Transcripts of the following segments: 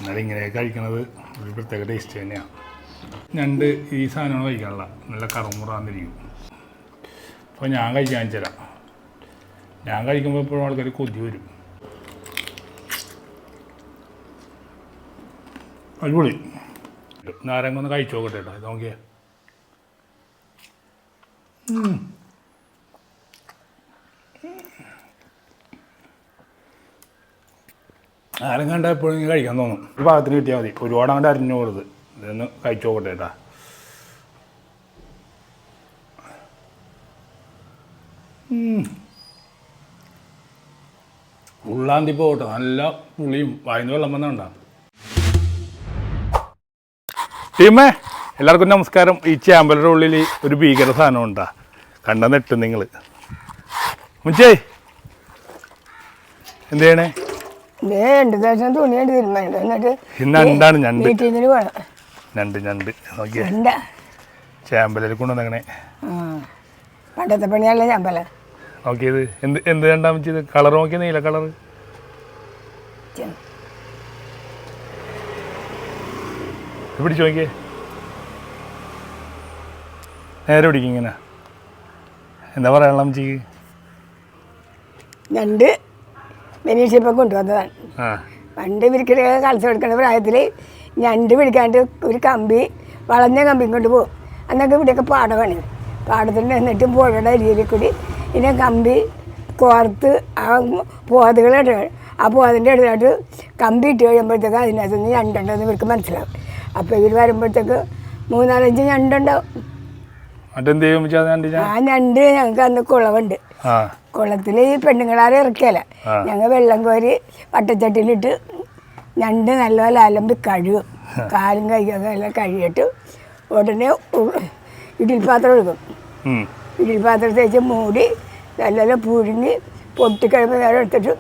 എന്നാലും ഇങ്ങനെയൊക്കെ കഴിക്കണത് ഒരു പ്രത്യേക ടേസ്റ്റ് തന്നെയാണ്. ഞണ്ട് ഈ സാധനങ്ങൾ കഴിക്കാനുള്ള നല്ല കറുമുറാന്നിരിക്കും. അപ്പോൾ ഞാൻ കഴിക്കാൻ തരാം. ഞാൻ കഴിക്കുമ്പോൾ എപ്പോഴും ആൾക്കാർ കൊതി വരും. അടിപൊളി. നാരങ്ങ ഒന്ന് കഴിച്ചു നോക്കട്ടെ കേട്ടോ. ഇത് നോക്കിയേ. നാരങ്ങ കണ്ട എപ്പോഴും കഴിക്കാൻ തോന്നും. ഒരു ഭാഗത്തിന് കിട്ടിയാൽ മതി. ഒരുപാട് അങ്ങോട്ട് അരിഞ്ഞു കൊടുത്ത് ഇതൊന്ന് കഴിച്ചു നോക്കട്ടെ കേട്ടാ. ഉള്ളാന്തി പോകട്ടെ. നല്ല പുളിയും വായിന്ന് വെള്ളം വന്നുണ്ടാ. ടീമേ എല്ലാവർക്കും നമസ്കാരം. ഈ ചാമ്പലിൻ്റെ ഉള്ളിൽ ഒരു ഭീകര സാധനം ഉണ്ടാ. കണ്ട നെട്ട് നിങ്ങൾ മുച്ചേ എന്ത് ചെയ്യണേ? ഞണ്ടാണ് ഞണ്ട്. ഞണ്ട് ഞണ്ട് നോക്കിയ ചാമ്പലിൽ കൊണ്ടുവന്നങ്ങനെ പണ്ടത്തെ പണിയല്ല ചാമ്പല. നോക്കിയത് എന്ത് എന്ത് കണ്ടാ വെച്ചത്? കളർ നോക്കിയ നീല കളർ. പിടിച്ചു നോക്കിയേ. നേരെ പിടിക്കും ഇങ്ങനെ. എന്താ പറയാനുള്ള അമ്മച്ചിക്ക്? ഞണ്ട് ബനീഷിപ്പം കൊണ്ടുവന്നതാണ്. പണ്ട് ഇവർക്കൊക്കെ കളിച്ചു കൊടുക്കുന്ന പ്രായത്തിൽ ഞണ്ട് പിടിക്കാണ്ട് ഒരു കമ്പി, വളഞ്ഞ കമ്പി കൊണ്ട് പോകും. അന്നൊക്കെ ഇവിടെയൊക്കെ പാടമാണ്. പാടത്തിൽ നിന്നിട്ടും പുഴയുടെ അരിയിൽ കൂടി ഇതിനെ കമ്പി കോർത്ത് ആ പോതകളിട്ട് ആ പോതിൻ്റെ അടുത്തായിട്ട് കമ്പി ഇട്ട് കഴിയുമ്പോഴത്തേക്ക് അതിനകത്ത് നിന്ന് ഞണ്ടുണ്ടെന്ന് ഇവർക്ക് മനസ്സിലാവും. അപ്പോൾ ഇവർ വരുമ്പോഴത്തേക്ക് 3-4-5 ഞണ്ടുണ്ടാവും. ആ ഞണ്ട് ഞങ്ങൾക്ക് അന്ന് കുളവുണ്ട്. കുളത്തിൽ ഈ പെണ്ണുങ്ങളാരെ ഇറക്കിയല്ല, ഞങ്ങൾ വെള്ളം കോരി വട്ടച്ചട്ടിയിലിട്ട് ഞണ്ട് നല്ലപോലെ അലമ്പി കഴുകും. കാലും കൈയൊക്കെ എല്ലാം കഴുകിയിട്ട് ഉടനെ ഇടിൽപാത്രം എടുക്കും. ഇടിൽപാത്രം തേച്ച് മൂടി നല്ലപോലെ പുഴുങ്ങി പൊട്ടിക്കഴിയുമ്പോൾ നേരെ എടുത്തിട്ട്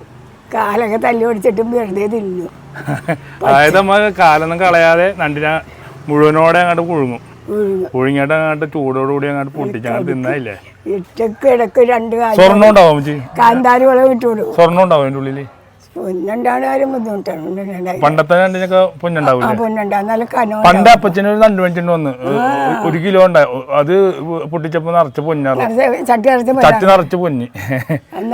കാലൊക്കെ തല്ലി ഓടിച്ചിട്ടും വെറുതെ തിന്നു. അതായത് നമ്മൾ കാലൊന്നും കളയാതെ നണ്ടിനെ മുഴുവനോടെ അങ്ങോട്ട് പുഴുങ്ങും. പുഴുങ്ങിയിട്ട് അങ്ങോട്ട് ചൂടോടുകൂടി അങ്ങോട്ട് പൊട്ടിച്ച് അങ്ങോട്ട് തിന്നായില്ലേ? ഇടക്ക് ഇടക്ക് 2 സ്വർണ്ണം ഉണ്ടാവും കാന്താരി വളം ഇട്ടുകൊടുക്കും. സ്വർണ്ണം ഉണ്ടാവും അതിൻ്റെ ഉള്ളിൽ. പൊന്നുണ്ടാണ് കാര്യം ബുദ്ധിമുട്ടാണ്. പണ്ടത്തെ ഞണ്ടിനൊക്കെ പൊന്നുണ്ടാവില്ല. പൊന്നുണ്ടാകും. പണ്ട് അപ്പച്ചന് ഒരു നണ്ട് മേടിച്ചിട്ട് വന്ന് 1 കിലോ ഉണ്ടായി. അത് പൊട്ടിച്ചപ്പോ നിറച്ച് പൊന്നാറ്, ചട്ടി നിറച്ച് പൊന്നി.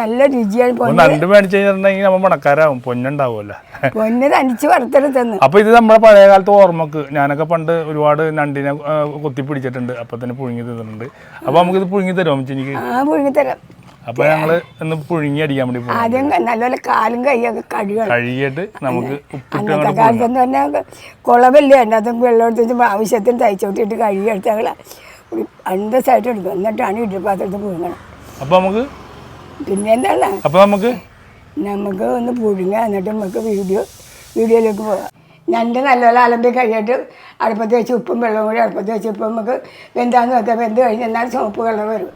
നല്ല രുചിയാണ്. നണ്ട് മേടിച്ചു കഴിഞ്ഞിട്ടുണ്ടെങ്കിൽ നമ്മൾ പണക്കാരാവും. പൊന്നുണ്ടാവുമല്ലോ. പൊന്ന് തനിച്ച് വറുത്തെടുത്തെന്ന്. അപ്പൊ ഇത് നമ്മുടെ പഴയ കാലത്ത് ഓർമ്മക്ക് ഞാനൊക്കെ പണ്ട് ഒരുപാട് നണ്ടിനെ കൊത്തി പിടിച്ചിട്ടുണ്ട്. അപ്പൊ തന്നെ പുഴുങ്ങി തിന്നിട്ടുണ്ട്. അപ്പൊ നമുക്കിത് പുഴുങ്ങി തരുമോ എനിക്ക്? പുഴുങ്ങി തരാം. അപ്പൊ ഞങ്ങള് ഒന്ന് പുഴുങ്ങി അടിക്കാൻ വേണ്ടി ആദ്യം നല്ലപോലെ കാലും കൈയൊക്കെ കഴുകിയിട്ട് നമുക്ക് അന്നത്തെ കാലത്തെന്ന് പറഞ്ഞാൽ കുളവല്ലേ അതിനകത്ത് വെള്ളം എടുത്ത് ആവശ്യത്തിന് തയ്ച്ചോട്ടിട്ട് കഴുകിയെടുത്ത് ഞങ്ങൾ അന്തസ്സായിട്ട് എടുക്കും. എന്നിട്ടാണ് ഇടിപ്പാത്രത്തിൽ പുഴുങ്ങണം. അപ്പൊ നമുക്ക് പിന്നെ എന്താണ് നമുക്ക് ഒന്ന് പുഴുങ്ങുക. എന്നിട്ട് നമുക്ക് വീഡിയോയിലേക്ക് പോകാം. ഞണ്ട് നല്ലപോലെ അലമ്പി കഴിയിട്ട് അടുപ്പത്ത് വെച്ച് ഉപ്പും വെള്ളവും കൂടി അടുപ്പത്ത് വെച്ച് ഇപ്പം നമുക്ക് വെന്താന്ന് വെക്കാം. വെന്ത് കഴിഞ്ഞ് എന്നാൽ ചുവപ്പ് കളർ വരും.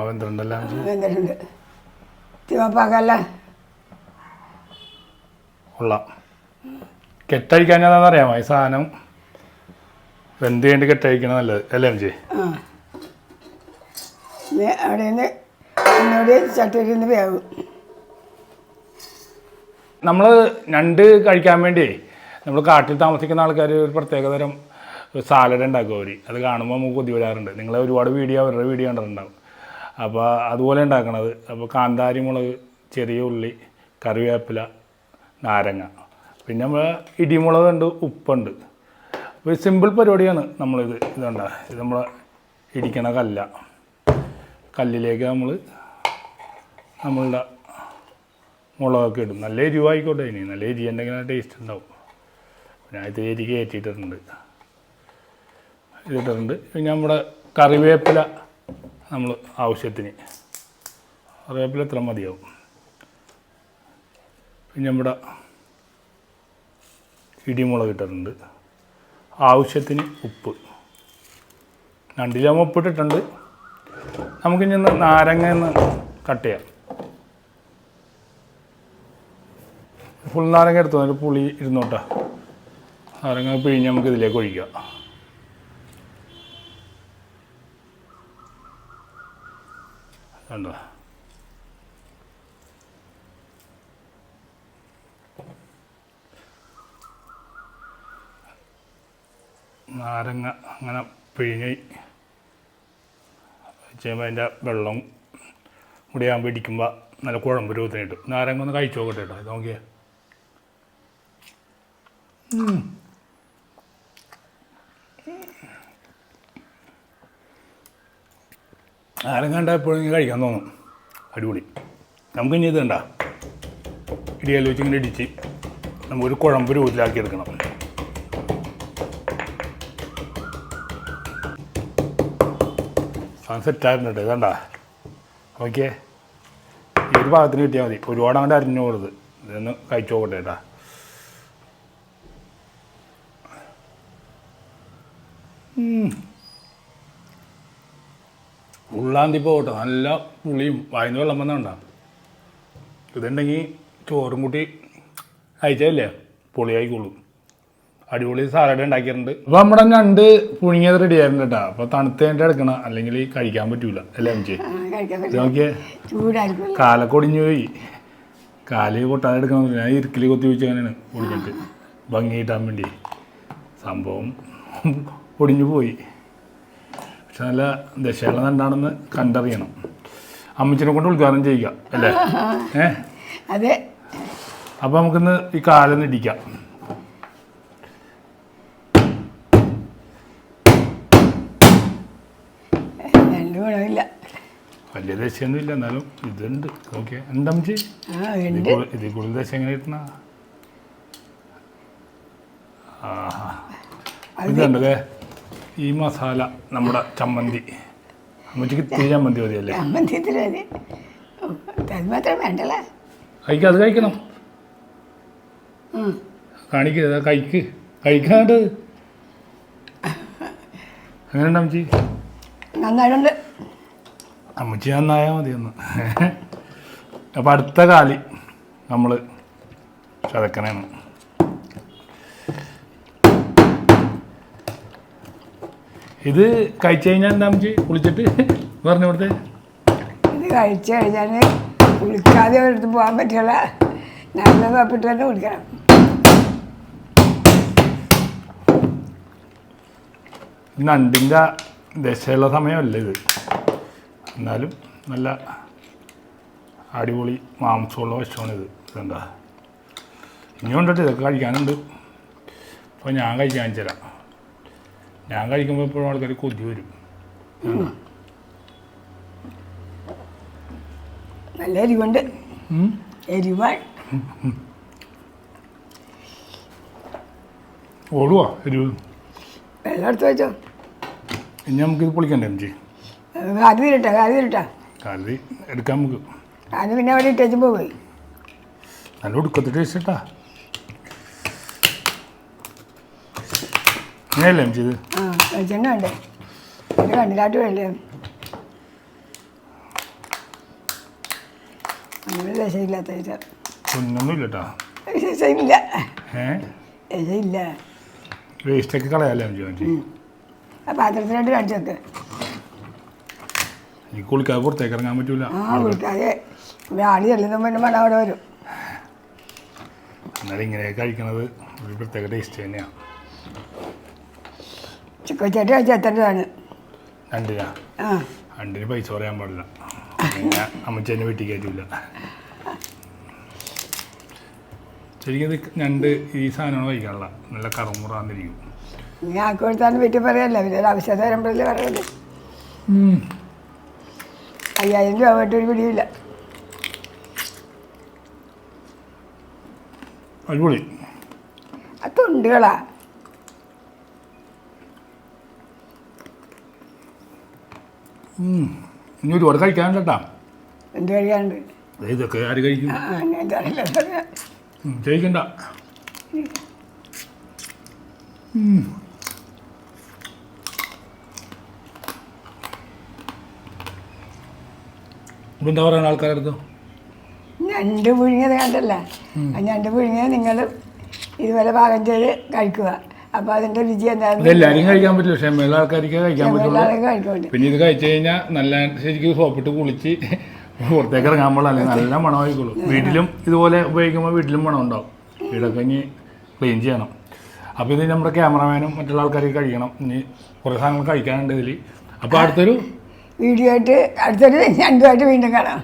വെന്തിട്ടുണ്ട്. ചുവപ്പാക്കല്ല കൊള്ളാം. കെട്ടഴിക്കാഞ്ഞാന്നറിയാമോ ഈ സാധനം? വെന്ത് കഴിഞ്ഞിട്ട് കെട്ടഴിക്കണ നല്ലത് അല്ലേ അമ്മച്ചി? അവിടെ നിന്ന് ഒന്നുകൂടി ചട്ടിയിൽ നിന്ന് വേവും. നമ്മൾ ഞണ്ട് കഴിക്കാൻ വേണ്ടി നമ്മൾ കാട്ടിൽ താമസിക്കുന്ന ആൾക്കാർ ഒരു പ്രത്യേകതരം സാലഡ് ഉണ്ടാക്കും അവർ. അത് കാണുമ്പോൾ നമുക്ക് കൊതി വരാറുണ്ട്. നിങ്ങൾ ഒരുപാട് അവരുടെ വീഡിയോ കണ്ടിട്ടുണ്ടാകും. അപ്പോൾ അതുപോലെ ഉണ്ടാക്കണത്. അപ്പോൾ കാന്താരി മുളക്, ചെറിയ ഉള്ളി, കറിവേപ്പില, നാരങ്ങ, പിന്നെ നമ്മൾ ഇടിമുളക് ഉണ്ട്, ഉപ്പുണ്ട്. അപ്പോൾ സിമ്പിൾ പരിപാടിയാണ്. ഇതുണ്ടാ. ഇത് നമ്മൾ ഇടിക്കണ കല്ലിലേക്ക് നമ്മളുടെ മുളകൊക്കെ ഇടും. നല്ല എരിവായിക്കോട്ടെ. ഇനി നല്ല എരി ഉണ്ടെങ്കിൽ ടേസ്റ്റ് ഉണ്ടാവും. ഞാൻ ഇത് എരി കയറ്റിയിട്ടുണ്ട്, ഇതിട്ടിട്ടുണ്ട്. പിന്നെ നമ്മുടെ കറിവേപ്പില നമ്മൾ ആവശ്യത്തിന്, കറിവേപ്പില എത്ര മതിയാവും. പിന്നെ നമ്മുടെ ഇടിമുളക് ഇട്ടിട്ടുണ്ട്, ആവശ്യത്തിന് ഉപ്പ്. രണ്ടിലാകുമ്പോൾ ഉപ്പിട്ടിട്ടുണ്ട്. നമുക്കിനി ഒന്ന് നാരങ്ങ ഒന്ന് കട്ട് ചെയ്യാം. ഫുൾ നാരങ്ങ എടുത്തു, അതിൽ പുളി ഇരുന്നോട്ടാ. നാരങ്ങ പിഴിഞ്ഞ് നമുക്ക് ഇതിലേക്ക് ഒഴിക്കാം. കണ്ടോ നാരങ്ങ അങ്ങനെ പിഴിഞ്ഞ് ചെയ്യുമ്പോൾ അതിൻ്റെ വെള്ളം കൂടി ആകുമ്പോൾ ഇടിക്കുമ്പോൾ നല്ല കുഴമ്പ് രൂപത്തിന് കിട്ടും. നാരങ്ങ ഒന്ന് കഴിച്ചു നോക്കട്ടെ കേട്ടോ. ഇത് നോക്കിയേ. നാരങ്ങ കണ്ടാൽ എപ്പോഴും ഇങ്ങനെ കഴിക്കാൻ തോന്നും. അടിപൊളി. നമുക്ക് ഇനി ഇത് കണ്ട ഇടിയാൽ വെച്ച് ഇങ്ങനെ ഇടിച്ച് നമുക്കൊരു കുഴമ്പ് രൂപത്തിലാക്കി എടുക്കണം. സെറ്റായിരുന്നു കേട്ടോ. ഇതണ്ട ഓക്കെ. ഈ ഒരു ഭാഗത്തിന് കിട്ടിയാൽ മതി. ഒരുപാട് അങ്ങോട്ട് അരിഞ്ഞു കൊടുത്ത് ഇതൊന്ന് കഴിച്ചു നോക്കട്ടെ കേട്ടാ. ഉള്ളാന്തി പോകട്ടോ. നല്ല പുളിയും വായന്ന് വെള്ളം വന്നുണ്ടാകും. ഇതുണ്ടെങ്കിൽ ചോറും കൂട്ടി കഴിച്ചല്ലേ പൊളിയായിക്കോളും. അടിപൊളി സാലഡ് ഉണ്ടാക്കിയിട്ടുണ്ട്. അപ്പോൾ നമ്മുടെ ഞണ്ട് പുഴുങ്ങിയത് റെഡി ആയിരുന്നു കേട്ടോ. അപ്പോൾ തണുത്തേൻ്റെ എടുക്കണം, അല്ലെങ്കിൽ കഴിക്കാൻ പറ്റൂല അല്ലേ അമ്മച്ചി? നോക്കിയേ കാലൊക്കെ ഒടിഞ്ഞു പോയി. കാല് കൊട്ടാതെ എടുക്കണം. ഞാൻ ഇരിക്കൽ കൊത്തി വെച്ച് അങ്ങനെയാണ് ഒടിഞ്ഞിട്ട് ഭംഗി കിട്ടാൻ വേണ്ടി. സംഭവം ഒടിഞ്ഞു പോയി. പക്ഷെ നല്ല ദശയുള്ള നണ്ടാണെന്ന് കണ്ടറിയണം. അമ്മച്ചിനെ കൊണ്ട് ഉദ്ഘാടനം ചെയ്യുക അല്ലേ? അതെ. അപ്പോൾ നമുക്കിന്ന് ഈ കാലൊന്ന് ഇടിക്കാം. വലിയ ദശയൊന്നും ഇല്ല, എന്നാലും ഇതുണ്ട്. ഓക്കെ. എന്താ അമ്മച്ചി ഇതിൽ കൂടുതൽ ദശ എങ്ങനെ കിട്ടണ? ഇതുണ്ടല്ലേ ഈ മസാല, നമ്മുടെ ചമ്മന്തി. അമ്മച്ചിക്ക് ഇത്തിരി ചമ്മന്തി മതിയല്ലേ? കഴിക്കാം. അത് കഴിക്കണം. കാണിക്കുക. കഴിക്കാണ്ട് എങ്ങനെയുണ്ട് അമ്മച്ചി? നന്നായിട്ടുണ്ട്. അമ്മച്ചി നന്നായാൽ മതിയൊന്ന്. അപ്പം അടുത്ത കാലി നമ്മൾ ചതക്കണേന്ന്. ഇത് കഴിച്ചു കഴിഞ്ഞാൽ എന്താ അമ്മച്ചി കുളിച്ചിട്ട് പറഞ്ഞു കൊടുത്തേ? ഇത് കഴിച്ചു കഴിഞ്ഞാൽ കുളിക്കാതെ എടുത്ത് പോകാൻ പറ്റില്ല. നല്ല കപ്പിട്ട് തന്നെ കുളിക്കണം. നണ്ടിൻ്റെ ദശയുള്ള സമയമല്ല ഇത്. എന്നാലും നല്ല അടിപൊളി മാംസമുള്ള വശമാണിത്. ഇതെന്താ ഇനിയും ഉണ്ടിട്ട് ഇതൊക്കെ കഴിക്കാനുണ്ട്. അപ്പോൾ ഞാൻ കഴിക്കാൻ തരാം. ഞാൻ കഴിക്കുമ്പോൾ എപ്പോഴും ആൾക്കാർ കൊതി വരും. നല്ല എരിവുണ്ട്. എരിവാണ്. ഓടുവാ എരിവ്. വെള്ളം എടുത്ത് വെച്ചോ. ഇനി നമുക്കിത് പൊളിക്കണ്ടേ അമ്മച്ചി? അത് തിരട്ടാ. കാലി എടുക്കാൻ നമുക്ക്. അത് പിന്നെ അവിടെ ഇട്ടേച്ചുമ്പോൾ പോയി. നല്ല ഒടുക്കത്തെ ടേസ്റ്റ് കേട്ടാ. അങ്ങനെയല്ലേ അമ്മച്ചി ഇത്? വെളിച്ചെണ്ണ വേണ്ടേ? ഇത് കണ്ടില്ലാട്ട് വേണ്ടേ? അങ്ങനെ രസമില്ലാത്ത ഒന്നൊന്നും ഇല്ലട്ടാ. രസമില്ല. രസമില്ല. വേസ്റ്റൊക്കെ കളയാല്ലേ അമ്മച്ചി? ആ പാത്രത്തിലോട്ട് കാണിച്ചൊക്കെ. ഈ കുളിക്കാതെ പുറത്തേക്ക് ഇറങ്ങാൻ പറ്റൂല. കുളിക്കാതെ ആളി ചെല്ലുന്ന പിന്നെ മണം അവിടെ വരും. എന്നാലും ഇങ്ങനെയൊക്കെ കഴിക്കണത് ഒരു പ്രത്യേക ടേസ്റ്റ് തന്നെയാണ്. ചിക്കച്ചേട്ടി കഴിച്ചാൽ എത്തേണ്ടതാണ്. രണ്ടിനാ? രണ്ടിന് പൈസ പറയാൻ പാടില്ല. പിന്നെ അമ്മച്ചി എന്നെ വീട്ടിൽ കയറ്റില്ല. ശരിക്കും ഇത് ഞണ്ട് ഈ സാധനമാണ് കഴിക്കാനുള്ള. നല്ല കറുമുറാന്നിരിക്കും. നീ ആക്കി കൊടുത്താലും വീട്ടിൽ പറയല്ല. പിന്നെ ഒരു ആവശ്യത വരുമ്പോഴല്ലേ പറയുള്ളൂ. 5000 രൂപ പോയിട്ടൊരു പിടിയില്ല. അടിപൊളി. ആ തൊണ്ടുകളാ. ഇനി ഒരുപാട് കഴിക്കാനുണ്ടട്ടാ. എന്ത് കഴിക്കാനുണ്ട്? ഇതൊക്കെ ആര് കഴിക്കും? ഞാൻ കഴിക്കണ്ട. ഇപ്പം എന്താ പറയുക ആൾക്കാരടുത്ത്? ഞണ്ട് പുഴുങ്ങിയത് കണ്ടല്ല. ആ ഞണ്ട് പുഴുങ്ങിയത് നിങ്ങൾ ഇതുപോലെ പാകം ചെയ്ത് കഴിക്കുക. അപ്പോൾ അതിൻ്റെ രുചി എന്താണെന്ന് ഇതെല്ലാവരും കഴിക്കാൻ പറ്റില്ല, ക്ഷമയുള്ള ആൾക്കാർക്ക് കഴിക്കാൻ പറ്റുള്ളൂ. എല്ലാവരും കഴിക്കുന്നുണ്ട്. പിന്നെ ഇത് കഴിച്ചു കഴിഞ്ഞാൽ നല്ല ശരിക്കും സോപ്പിട്ട് കുളിച്ച് പുറത്തേക്ക് ഇറങ്ങാൻ പാടില്ല, അല്ലെങ്കിൽ നല്ല മണമായിക്കോളൂ. വീട്ടിലും ഇതുപോലെ ഉപയോഗിക്കുമ്പോൾ വീട്ടിലും മണം ഉണ്ടാവും. വീടൊക്കെ ഇനി ക്ലീൻ ചെയ്യണം. അപ്പോൾ ഇത് നമ്മുടെ ക്യാമറമാനും മറ്റുള്ള ആൾക്കാർക്ക് കഴിക്കണം. ഇനി കുറേ സാധനങ്ങൾ കഴിക്കാനുണ്ട് ഇതിൽ. അപ്പോൾ അടുത്തൊരു വീഡിയോ ആയിട്ട് അടുത്തൊരു ഞണ്ടുമായിട്ട് വീണ്ടും കാണാം.